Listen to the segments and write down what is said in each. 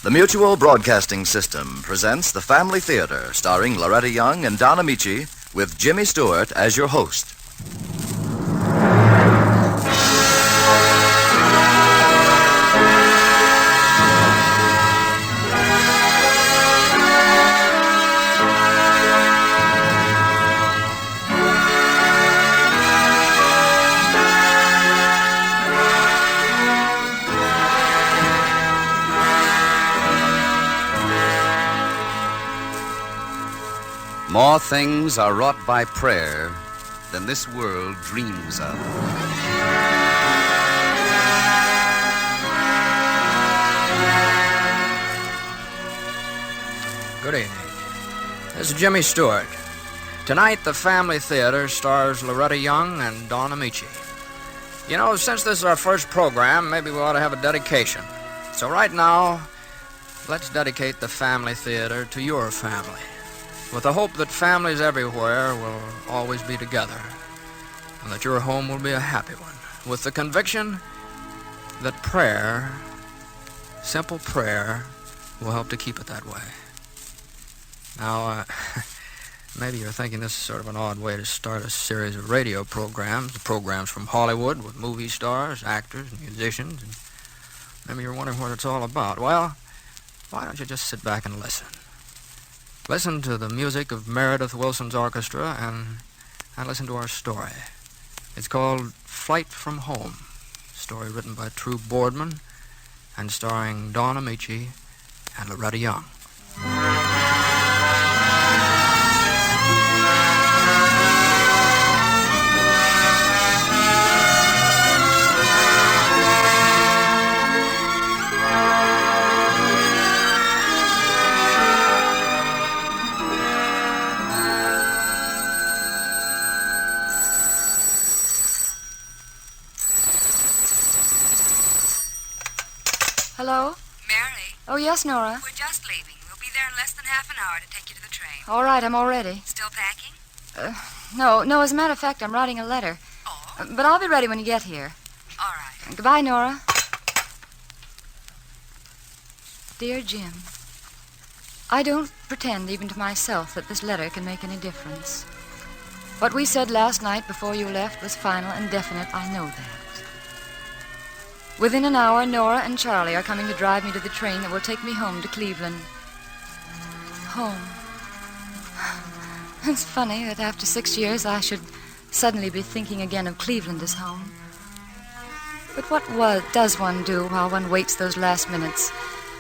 The Mutual Broadcasting System presents The Family Theater, starring Loretta Young and Don Ameche, with Jimmy Stewart as your host. More things are wrought by prayer than this world dreams of. Good evening. This is Jimmy Stewart. Tonight, the Family Theater stars Loretta Young and Don Ameche. You know, since this is our first program, maybe we ought to have a dedication. So right now, let's dedicate the Family Theater to your family, with the hope that families everywhere will always be together, and that your home will be a happy one, with the conviction that prayer, simple prayer, will help to keep it that way. Now, maybe you're thinking this is sort of an odd way to start a series of radio programs from Hollywood with movie stars, actors, and musicians, and maybe you're wondering what it's all about. Well, why don't you just sit back and listen? Listen to the music of Meredith Wilson's orchestra and listen to our story. It's called Flight from Home, a story written by True Boardman and starring Don Ameche and Loretta Young. Hello? Mary? Oh, yes, Nora. We're just leaving. We'll be there in less than half an hour to take you to the train. All right, I'm all ready. Still packing? No, as a matter of fact, I'm writing a letter. Oh? But I'll be ready when you get here. All right. Goodbye, Nora. Dear Jim, I don't pretend even to myself that this letter can make any difference. What we said last night before you left was final and definite, I know that. Within an hour, Nora and Charlie are coming to drive me to the train that will take me home to Cleveland. Home. It's funny that after 6 years I should suddenly be thinking again of Cleveland as home. But what does one do while one waits those last minutes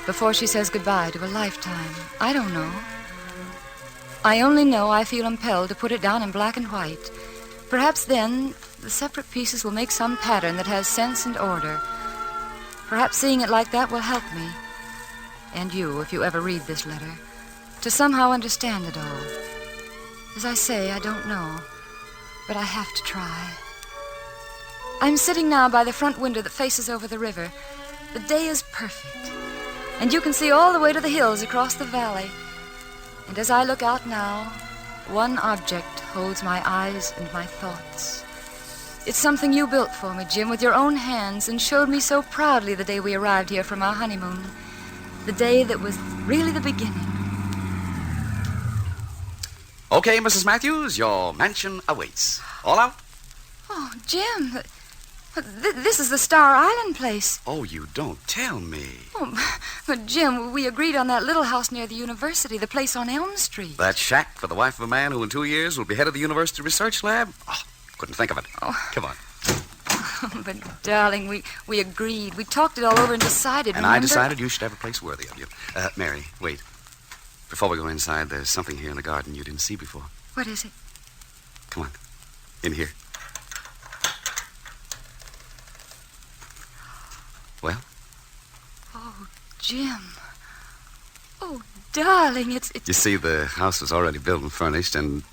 before she says goodbye to a lifetime? I don't know. I only know I feel impelled to put it down in black and white. Perhaps then the separate pieces will make some pattern that has sense and order. Perhaps seeing it like that will help me, and you, if you ever read this letter, to somehow understand it all. As I say, I don't know, but I have to try. I'm sitting now by the front window that faces over the river. The day is perfect, and you can see all the way to the hills across the valley. And as I look out now, one object holds my eyes and my thoughts. It's something you built for me, Jim, with your own hands, and showed me so proudly the day we arrived here from our honeymoon. The day that was really the beginning. Okay, Mrs. Matthews, your mansion awaits. All out? Oh, Jim, this is the Star Island place. Oh, you don't tell me. Oh, but Jim, we agreed on that little house near the university, the place on Elm Street. That shack for the wife of a man who in 2 years will be head of the university research lab? Oh, couldn't think of it. Oh. Come on. Oh, but, darling, we agreed. We talked it all over and decided, And remember? I decided you should have a place worthy of you. Mary, wait. Before we go inside, there's something here in the garden you didn't see before. What is it? Come on. In here. Well? Oh, Jim. Oh, darling, it's... You see, the house was already built and furnished, and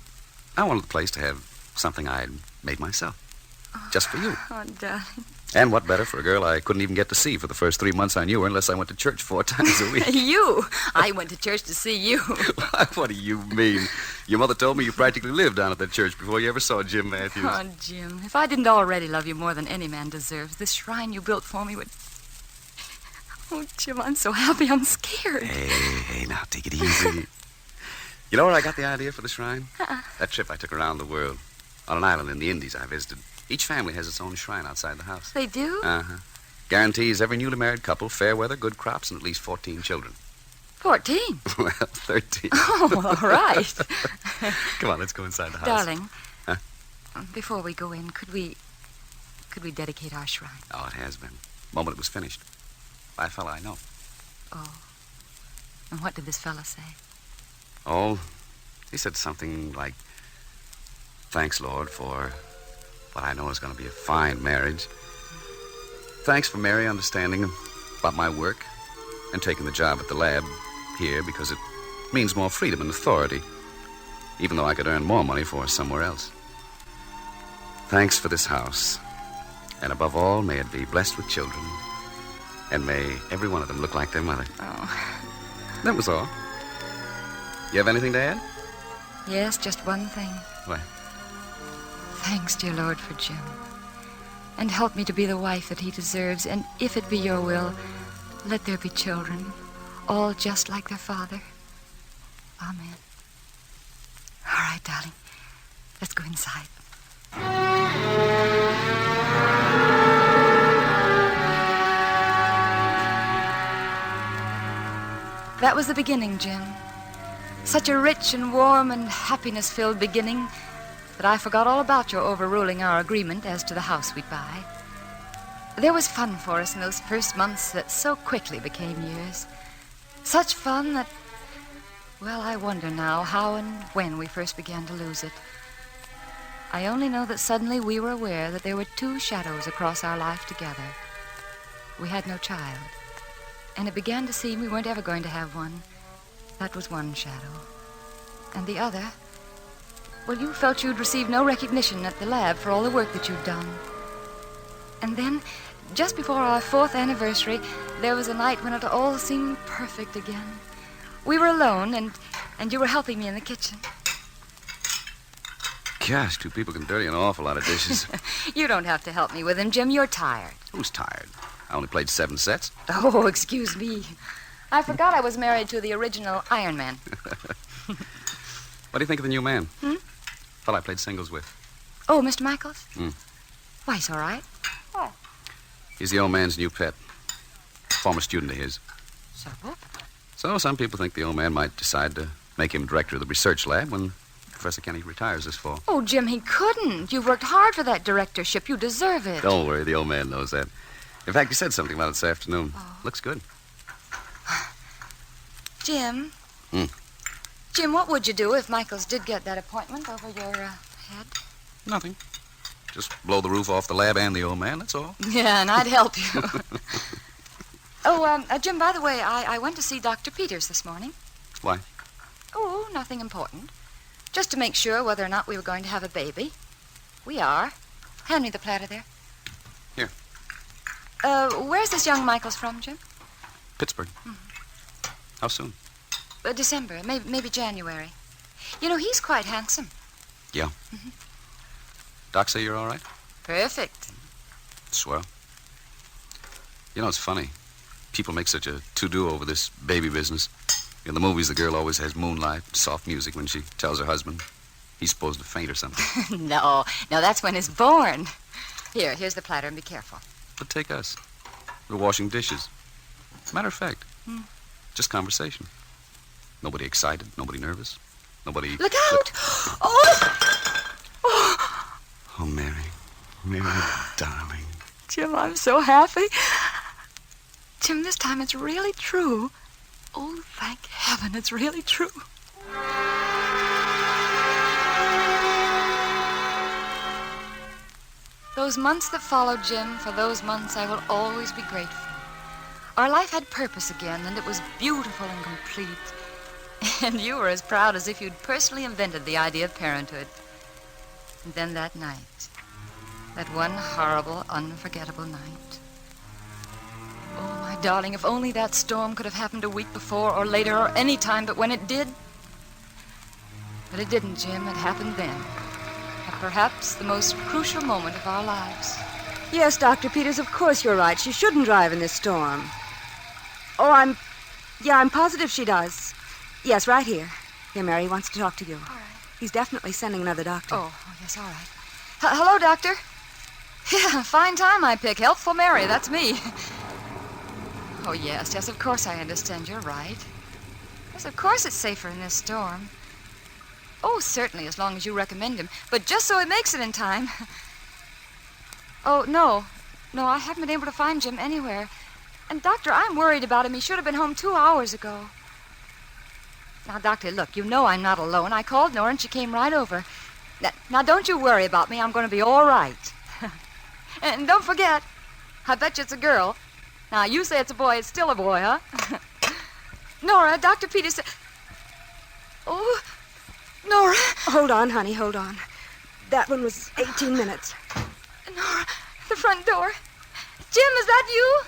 I wanted the place to have something I'd made myself. Just for you. Oh, darling. And what better for a girl I couldn't even get to see for the first 3 months I knew her unless I went to church 4 times a week. You? I went to church to see you. What do you mean? Your mother told me you practically lived down at that church before you ever saw Jim Matthews. Oh, Jim, if I didn't already love you more than any man deserves, this shrine you built for me would... Oh, Jim, I'm so happy I'm scared. Hey, now take it easy. You know where I got the idea for the shrine? That trip I took around the world. On an island in the Indies I visited. Each family has its own shrine outside the house. They do? Uh-huh. Guarantees every newly married couple fair weather, good crops, and at least 14 children. 14? Well, 13. Oh, all right. Come on, let's go inside the house. Darling, Huh? Before we go in, could we dedicate our shrine? Oh, it has been. The moment it was finished. By a fella I know. Oh. And what did this fella say? Oh, he said something like, "Thanks, Lord, for what I know is going to be a fine marriage. Thanks for Mary understanding about my work and taking the job at the lab here because it means more freedom and authority, even though I could earn more money for her somewhere else. Thanks for this house, and above all, may it be blessed with children, and may every one of them look like their mother." Oh. That was all. You have anything to add? Yes, just one thing. What? Thanks, dear Lord, for Jim. And help me to be the wife that he deserves. And if it be your will, let there be children, all just like their father. Amen. All right, darling. Let's go inside. That was the beginning, Jim. Such a rich and warm and happiness-filled beginning that I forgot all about your overruling our agreement as to the house we'd buy. There was fun for us in those first months that so quickly became years. Such fun that, well, I wonder now how and when we first began to lose it. I only know that suddenly we were aware that there were two shadows across our life together. We had no child, and it began to seem we weren't ever going to have one. That was one shadow. And the other, well, you felt you'd received no recognition at the lab for all the work that you'd done. And then, just before our 4th anniversary, there was a night when it all seemed perfect again. We were alone, and you were helping me in the kitchen. Gosh, two people can dirty an awful lot of dishes. You don't have to help me with them, Jim. You're tired. Who's tired? I only played 7 sets. Oh, excuse me. I forgot I was married to the original Iron Man. What do you think of the new man? Fellow I played singles with. Oh, Mr. Michaels? Hmm. Why, he's all right. What? He's the old man's new pet. Former student of his. So some people think the old man might decide to make him director of the research lab when Professor Kenny retires this fall. Oh, Jim, he couldn't. You've worked hard for that directorship. You deserve it. Don't worry, the old man knows that. In fact, he said something about it this afternoon. Oh. Looks good. Jim? Jim, what would you do if Michaels did get that appointment over your head? Nothing. Just blow the roof off the lab and the old man, that's all. Yeah, and I'd help you. Jim, by the way, I went to see Dr. Peters this morning. Why? Oh, nothing important. Just to make sure whether or not we were going to have a baby. We are. Hand me the platter there. Here. Where's this young Michaels from, Jim? Pittsburgh. How soon? December, maybe January. You know, he's quite handsome. Yeah. Doc say you're all right? Perfect. Swell. You know, it's funny. People make such a to-do over this baby business. In the movies, the girl always has moonlight, soft music when she tells her husband he's supposed to faint or something. No, that's when he's born. Here's the platter, and be careful. But take us. We're washing dishes. Matter of fact, just conversation. Nobody excited, nobody nervous, nobody... Look out! Oh! Oh, Mary. Mary, darling. Jim, I'm so happy. Jim, this time it's really true. Oh, thank heaven, it's really true. Those months that followed, Jim, for those months I will always be grateful. Our life had purpose again, and it was beautiful and complete. And you were as proud as if you'd personally invented the idea of parenthood. And then that night, that one horrible, unforgettable night. Oh, my darling, if only that storm could have happened a week before or later or any time but when it did. But it didn't, Jim. It happened then. At perhaps the most crucial moment of our lives. Yes, Dr. Peters, of course you're right. She shouldn't drive in this storm. Oh, I'm positive she does. Yes, right here. Here, Mary, he wants to talk to you. All right. He's definitely sending another doctor. Oh, yes, all right. Hello, Doctor. Yeah, fine time I pick. Helpful Mary, that's me. Oh, yes, of course I understand. You're right. Yes, of course it's safer in this storm. Oh, certainly, as long as you recommend him. But just so he makes it in time. Oh, no. No, I haven't been able to find Jim anywhere. And, Doctor, I'm worried about him. He should have been home 2 hours ago. Now, Doctor, look, you know I'm not alone. I called Nora and she came right over. Now, don't you worry about me. I'm going to be all right. And don't forget, I bet you it's a girl. Now, you say it's a boy. It's still a boy, huh? Nora, Dr. Peters said... Oh, Nora. Hold on, honey, hold on. That one was 18 minutes. Nora, the front door. Jim, is that you?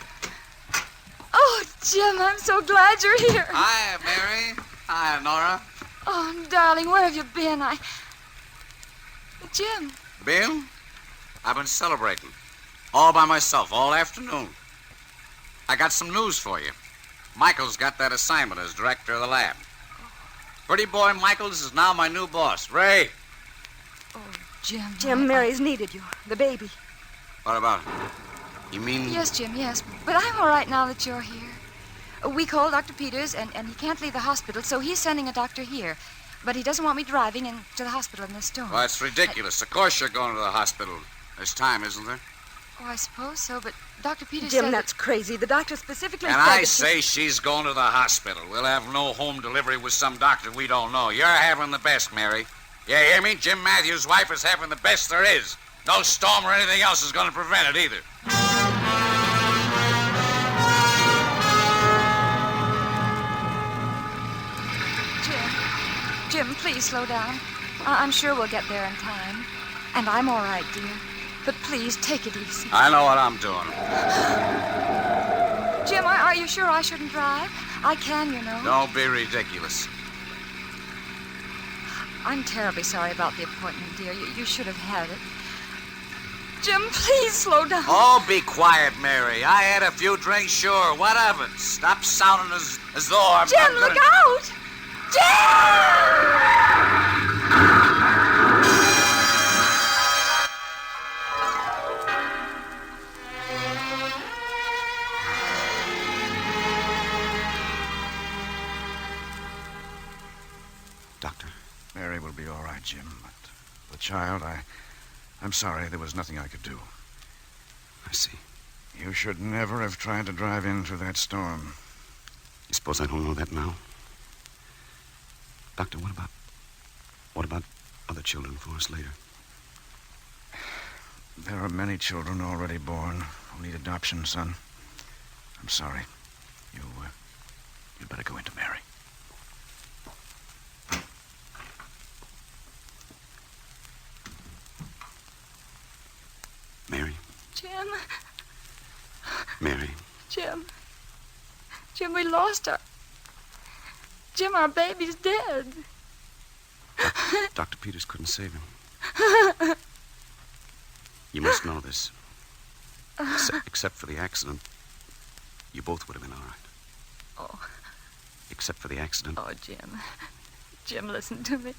Oh, Jim, I'm so glad you're here. Hi, Mary. Hi, Nora. Oh, darling, where have you been? Jim. Bill? I've been celebrating. All by myself, all afternoon. I got some news for you. Michael's got that assignment as director of the lab. Pretty boy Michaels is now my new boss. Ray! Oh, Jim. Jim, Mary's needed you. The baby. What about it? You mean... Yes, Jim, yes. But I'm all right now that you're here. We called Dr. Peters, and he can't leave the hospital, so he's sending a doctor here. But he doesn't want me driving into the hospital in this storm. Well, it's ridiculous. Of course you're going to the hospital. There's time, isn't there? Oh, I suppose so, but Dr. Peters Jim, said... that's crazy. The doctor specifically And said I that say she's going to the hospital. We'll have no home delivery with some doctor we don't know. You're having the best, Mary. You hear me? Jim Matthews' wife is having the best there is. No storm or anything else is going to prevent it either. Jim, please slow down. I'm sure we'll get there in time. And I'm all right, dear. But please, take it easy. I know what I'm doing. Jim, are you sure I shouldn't drive? I can, you know. Don't be ridiculous. I'm terribly sorry about the appointment, dear. You should have had it. Jim, please slow down. Oh, be quiet, Mary. I had a few drinks, sure. What of it? Stop sounding as though I'm... Jim, look out! Jim! Doctor. Mary will be all right, Jim. But the child, I'm sorry. There was nothing I could do. I see. You should never have tried to drive in through that storm. You suppose I don't know that now? Doctor, what about other children for us later? There are many children already born who need adoption, son. I'm sorry. You'd better go into Mary. Mary. Jim. Mary. Jim, we lost our... Jim, our baby's dead. Dr. Peters couldn't save him. You must know this. Except for the accident, you both would have been all right. Oh. Except for the accident. Oh, Jim. Jim, listen to me.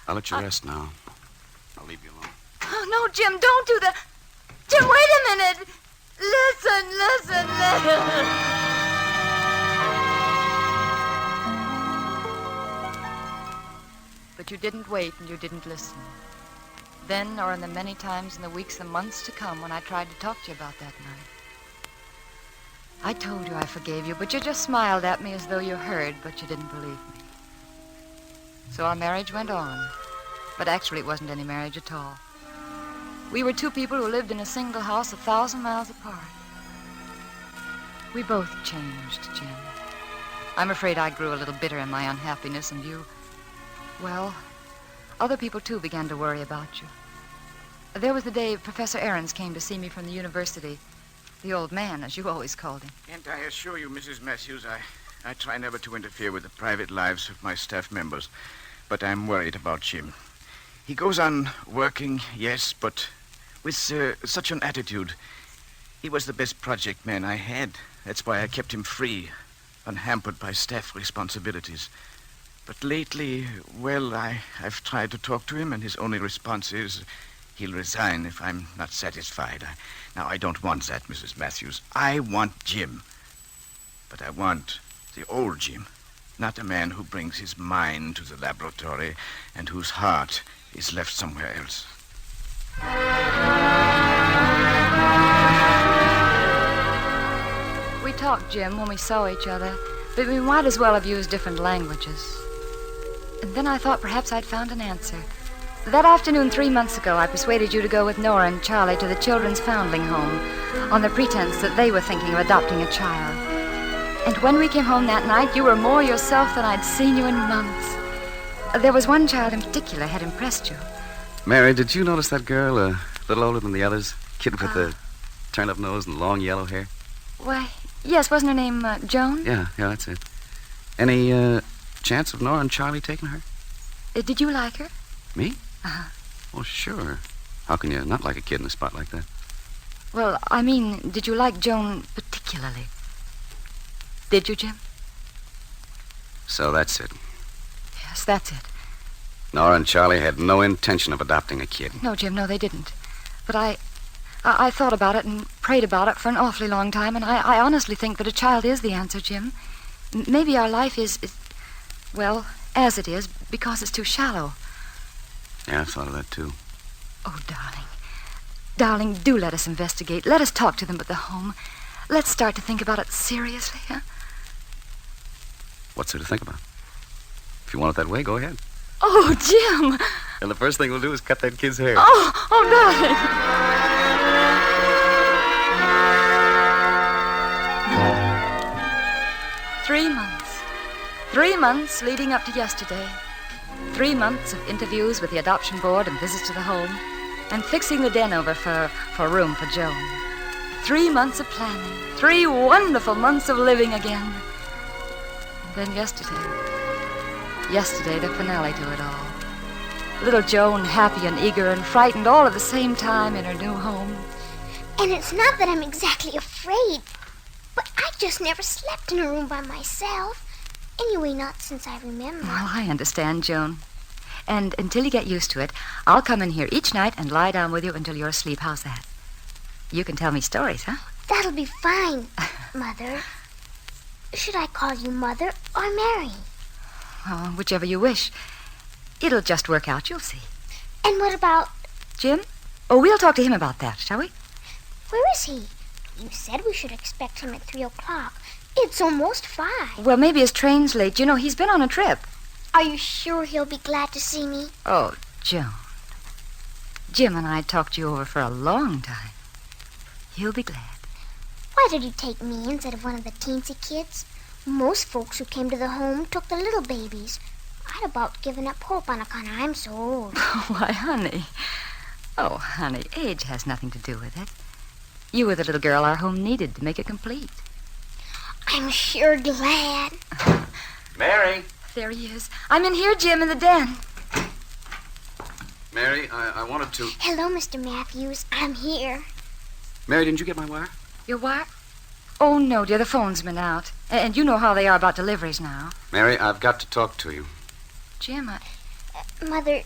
I'll let you rest now. I'll leave you alone. Oh, no, Jim, don't do that. Jim, wait a minute. Listen. But you didn't wait and you didn't listen. Then, or in the many times in the weeks and months to come when I tried to talk to you about that night. I told you I forgave you, but you just smiled at me as though you heard, but you didn't believe me. So our marriage went on. But actually, it wasn't any marriage at all. We were two people who lived in a single house 1,000 miles apart. We both changed, Jim. I'm afraid I grew a little bitter in my unhappiness, and you... Well, other people, too, began to worry about you. There was the day Professor Ahrens came to see me from the university. The old man, as you always called him. Can't I assure you, Mrs. Matthews, I try never to interfere with the private lives of my staff members, but I'm worried about Jim. He goes on working, yes, but with such an attitude. He was the best project man I had. That's why I kept him free. unhampered by staff responsibilities. But lately, well, I've tried to talk to him, and his only response is he'll resign if I'm not satisfied. Now, I don't want that, Mrs. Matthews. I want Jim. But I want the old Jim, not a man who brings his mind to the laboratory and whose heart is left somewhere else. We talked, Jim, when we saw each other, but we might as well have used different languages. And then I thought perhaps I'd found an answer. That afternoon 3 months ago, I persuaded you to go with Nora and Charlie to the Children's Foundling Home on the pretense that they were thinking of adopting a child. And when we came home that night, you were more yourself than I'd seen you in months. There was one child in particular had impressed you. Mary, did you notice that girl, a little older than the others? Kid with the turned-up nose and long yellow hair? Why, yes, wasn't her name Joan? Yeah, that's it. Any chance of Nora and Charlie taking her? Did you like her? Me? Uh-huh. Well, sure. How can you not like a kid in a spot like that? Well, I mean, did you like Joan particularly? Did you, Jim? So that's it. Yes, that's it. Nora and Charlie had no intention of adopting a kid. No, Jim, no, they didn't. But I thought about it and prayed about it for an awfully long time, and I honestly think that a child is the answer, Jim. Maybe our life is, well, as it is, because it's too shallow. Yeah, I've thought of that, too. Oh, darling. Darling, do let us investigate. Let us talk to them at the home. Let's start to think about it seriously, huh? What's there to think about? If you want it that way, go ahead. Oh, Jim! And the first thing we'll do is cut that kid's hair. Oh, darling! 3 months. 3 months leading up to yesterday. 3 months of interviews with the adoption board and visits to the home, and fixing the den over for room for Joan. 3 months of planning. 3 wonderful months of living again. And then yesterday, the finale to it all. Little Joan, happy and eager and frightened all at the same time in her new home. And it's not that I'm exactly afraid, but I just never slept in a room by myself. Anyway, not since I remember. Well, I understand, Joan. And until you get used to it, I'll come in here each night and lie down with you until you're asleep. How's that? You can tell me stories, huh? That'll be fine, Mother. Should I call you Mother or Mary? Oh, whichever you wish. It'll just work out, you'll see. And what about... Jim? Oh, we'll talk to him about that, shall we? Where is he? You said we should expect him at 3 o'clock. It's almost 5. Well, maybe his train's late. You know, he's been on a trip. Are you sure he'll be glad to see me? Oh, Joan. Jim and I talked you over for a long time. He'll be glad. Why did you take me instead of one of the teensy kids? Most folks who came to the home took the little babies. I'd about given up hope on account I'm so old. Why, honey. Oh, honey, age has nothing to do with it. You were the little girl our home needed to make it complete. I'm sure glad. Mary! There he is. I'm in here, Jim, in the den. Mary, I wanted to... Hello, Mr. Matthews. I'm here. Mary, didn't you get my wire? Your wire? Oh, no, dear, the phone's been out. And you know how they are about deliveries now. Mary, I've got to talk to you. Jim, Mother,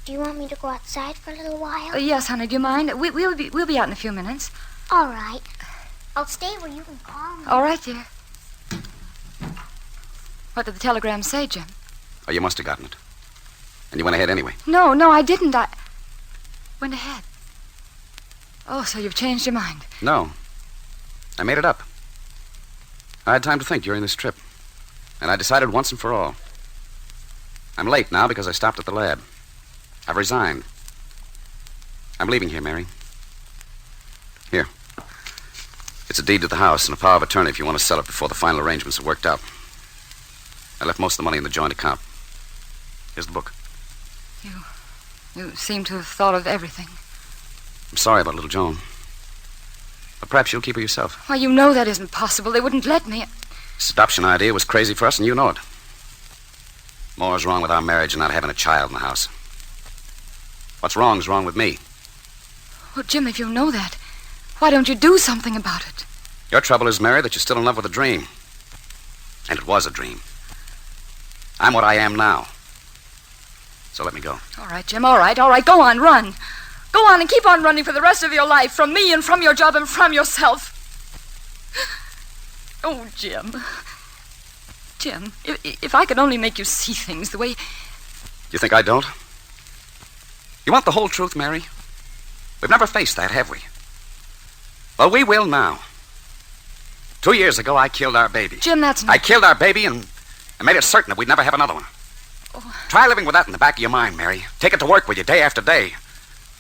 do you want me to go outside for a little while? yes, honey, do you mind? We'll be out in a few minutes. All right. I'll stay where you can call me. All right, dear. What did the telegram say, Jim? Oh, you must have gotten it. And you went ahead anyway. No, I didn't. I went ahead. Oh, so you've changed your mind. No. I made it up. I had time to think during this trip. And I decided once and for all. I'm late now because I stopped at the lab. I've resigned. I'm leaving here, Mary. Here. It's a deed to the house and a power of attorney if you want to sell it before the final arrangements are worked out. I left most of the money in the joint account. Here's the book. You seem to have thought of everything. I'm sorry about little Joan. But perhaps you'll keep her yourself. Why, you know that isn't possible. They wouldn't let me. This adoption idea was crazy for us, and you know it. More is wrong with our marriage than not having a child in the house. What's wrong is wrong with me. Well, Jim, if you know that, why don't you do something about it? Your trouble is, Mary, that you're still in love with a dream. And it was a dream. I'm what I am now. So let me go. All right, Jim, all right. Go on, run. Go on and keep on running for the rest of your life, from me and from your job and from yourself. Oh, Jim. Jim, if I could only make you see things the way... You think I don't? You want the whole truth, Mary? We've never faced that, have we? Well, we will now. 2 years ago, I killed our baby. Jim, that's not... I killed our baby and made it certain that we'd never have another one. Oh. Try living with that in the back of your mind, Mary. Take it to work with you day after day.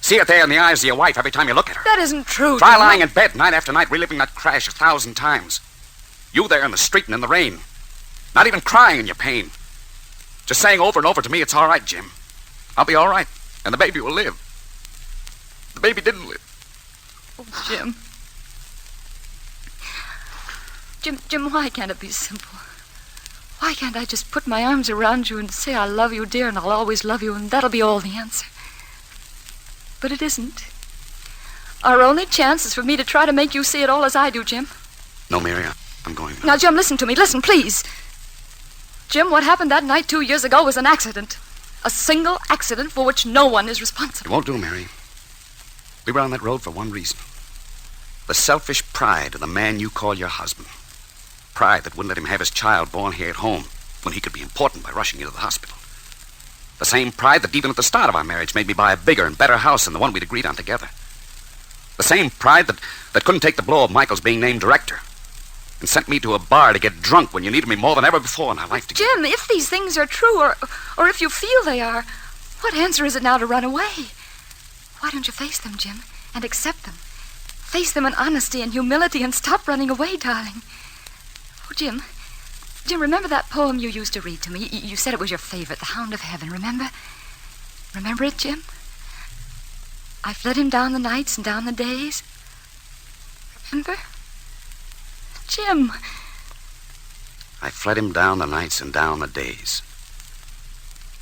See it there in the eyes of your wife every time you look at her. That isn't true. Try Jim. lying in bed night after night, reliving that crash 1,000 times. You there in the street and in the rain. Not even crying in your pain. Just saying over and over to me, it's all right, Jim. I'll be all right, and the baby will live. The baby didn't live. Oh, Jim. Jim, why can't it be simple? Why can't I just put my arms around you and say I love you, dear, and I'll always love you, and that'll be all the answer? But it isn't. Our only chance is for me to try to make you see it all as I do, Jim. No, Mary, I'm going now. Now, Jim, listen to me. Listen, please. Jim, what happened that night 2 years ago was an accident. A single accident for which no one is responsible. It won't do, Mary. We were on that road for one reason. The selfish pride of the man you call your husband. Pride that wouldn't let him have his child born here at home when he could be important by rushing you to the hospital. The same pride that even at the start of our marriage made me buy a bigger and better house than the one we'd agreed on together. The same pride that couldn't take the blow of Michael's being named director and sent me to a bar to get drunk when you needed me more than ever before in our life together. Jim, if these things are true, or if you feel they are, what answer is it now to run away? Why don't you face them, Jim, and accept them? Face them in honesty and humility and stop running away, darling. Oh, Jim, remember that poem you used to read to me? You said it was your favorite, The Hound of Heaven, remember? Remember it, Jim? I fled him down the nights and down the days. Remember? Jim. I fled him down the nights and down the days.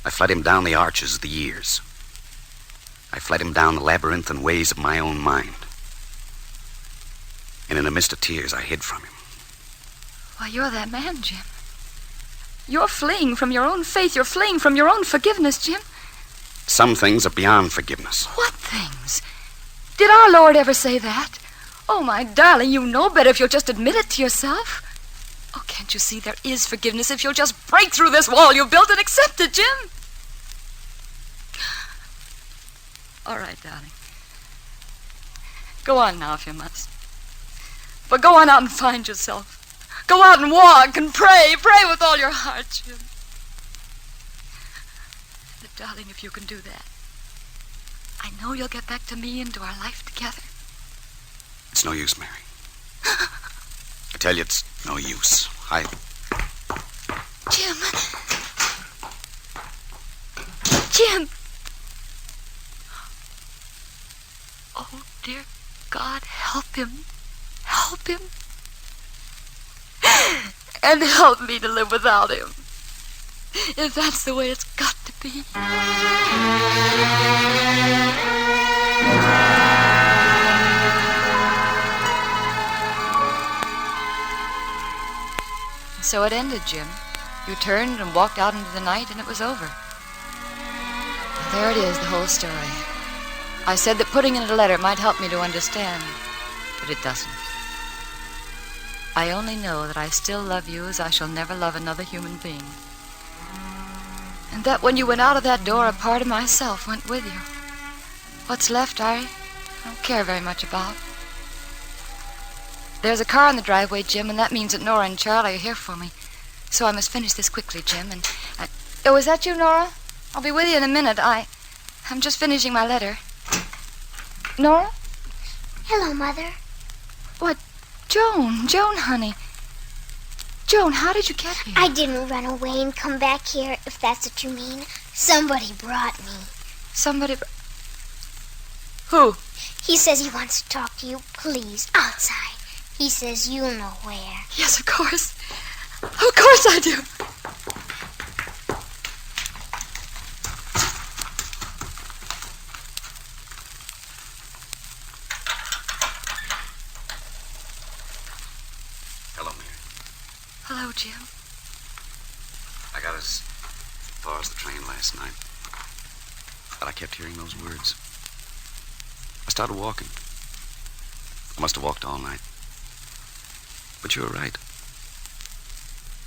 I fled him down the arches of the years. I fled him down the labyrinthine ways of my own mind. And in the mist of tears, I hid from him. Why, you're that man, Jim. You're fleeing from your own faith. You're fleeing from your own forgiveness, Jim. Some things are beyond forgiveness. What things? Did our Lord ever say that? Oh, my darling, you know better if you'll just admit it to yourself. Oh, can't you see there is forgiveness if you'll just break through this wall you've built and accept it, Jim? All right, darling. Go on now if you must. But go on out and find yourself. Go out and walk and pray. Pray with all your heart, Jim. But, darling, if you can do that, I know you'll get back to me and to our life together. It's no use, Mary. I tell you, it's no use. Jim. Jim. Oh, dear God, help him. Help him. And help me to live without him. If that's the way it's got to be. So it ended, Jim. You turned and walked out into the night, and it was over. There it is, the whole story. I said that putting in a letter might help me to understand, but it doesn't. I only know that I still love you as I shall never love another human being. And that when you went out of that door, a part of myself went with you. What's left, I don't care very much about. There's a car in the driveway, Jim, and that means that Nora and Charlie are here for me. So I must finish this quickly, Jim, and... Oh, is that you, Nora? I'll be with you in a minute. I'm just finishing my letter. Nora? Hello, Mother. What? Joan, honey. Joan, how did you get here? I didn't run away and come back here, if that's what you mean. Somebody brought me. Somebody... Who? He says he wants to talk to you. Please, outside. He says you'll know where. Yes, of course. Of course I do. Hello, Mary. Hello, Jim. the train last night. But I kept hearing those words. I started walking. I must have walked all night. But you were right.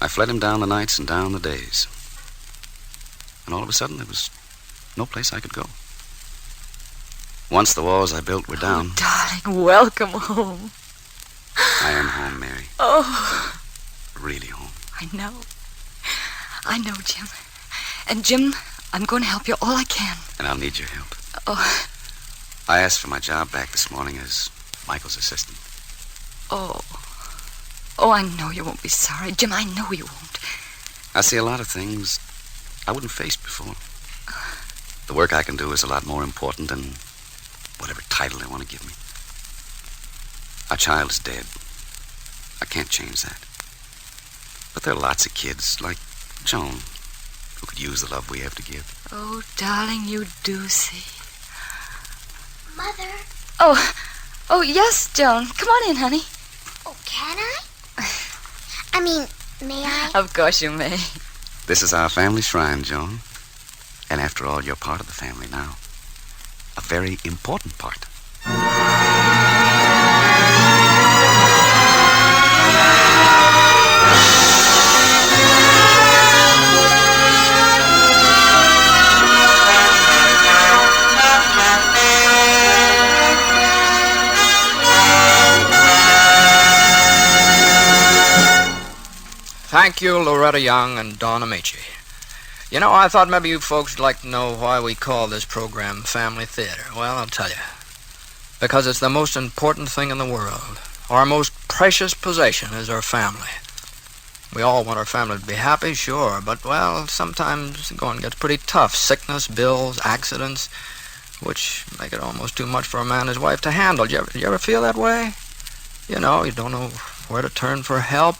I fled him down the nights and down the days. And all of a sudden, there was no place I could go. Once the walls I built were down... Oh, darling, welcome home. I am home, Mary. Oh. Really home. I know, Jim. And, Jim, I'm going to help you all I can. And I'll need your help. Oh. I asked for my job back this morning as Michael's assistant. Oh, I know you won't be sorry. Jim, I know you won't. I see a lot of things I wouldn't face before. The work I can do is a lot more important than whatever title they want to give me. Our child is dead. I can't change that. But there are lots of kids, like Joan, who could use the love we have to give. Oh, darling, you do see. Mother. Oh, yes, Joan. Come on in, honey. Oh, can I? I mean, may I? Of course you may. This is our family shrine, Joan. And after all, you're part of the family now. A very important part. Thank you, Loretta Young and Don Ameche. You know, I thought maybe you folks would like to know why we call this program Family Theater. Well, I'll tell you. Because it's the most important thing in the world. Our most precious possession is our family. We all want our family to be happy, sure, but, well, sometimes going gets pretty tough. Sickness, bills, accidents, which make it almost too much for a man and his wife to handle. You ever feel that way? You know, you don't know where to turn for help.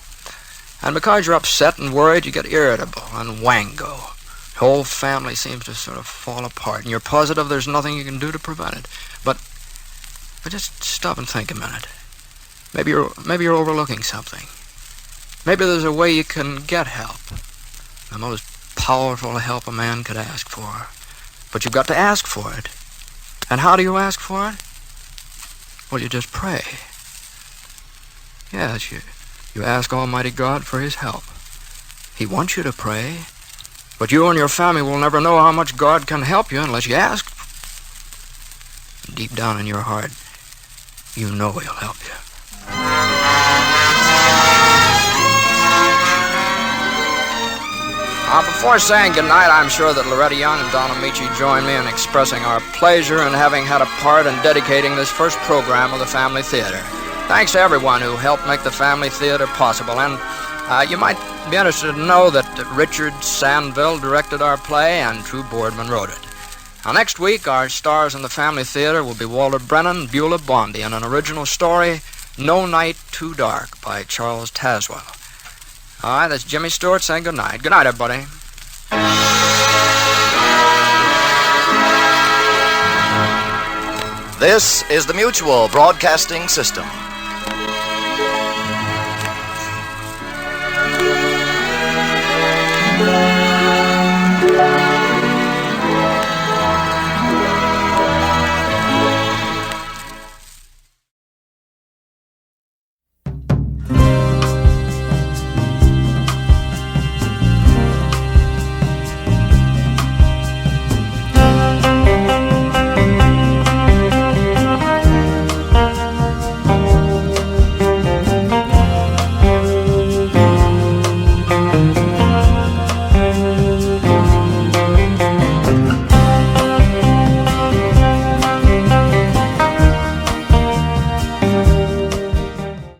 And because you're upset and worried, you get irritable and wango. The whole family seems to sort of fall apart, and you're positive there's nothing you can do to prevent it. But just stop and think a minute. Maybe you're overlooking something. Maybe there's a way you can get help. The most powerful help a man could ask for. But you've got to ask for it. And how do you ask for it? Well, you just pray. Yes, you ask Almighty God for His help. He wants you to pray, but you and your family will never know how much God can help you unless you ask. Deep down in your heart, you know He'll help you. Before saying goodnight, I'm sure that Loretta Young and Don Ameche join me in expressing our pleasure in having had a part in dedicating this first program of the Family Theater. Thanks to everyone who helped make the Family Theater possible. And you might be interested to know that Richard Sandville directed our play and True Boardman wrote it. Now, next week, our stars in the Family Theater will be Walter Brennan and Beulah Bondi in an original story, No Night Too Dark, by Charles Tazewell. All right, that's Jimmy Stewart saying good night. Good night, everybody. This is the Mutual Broadcasting System.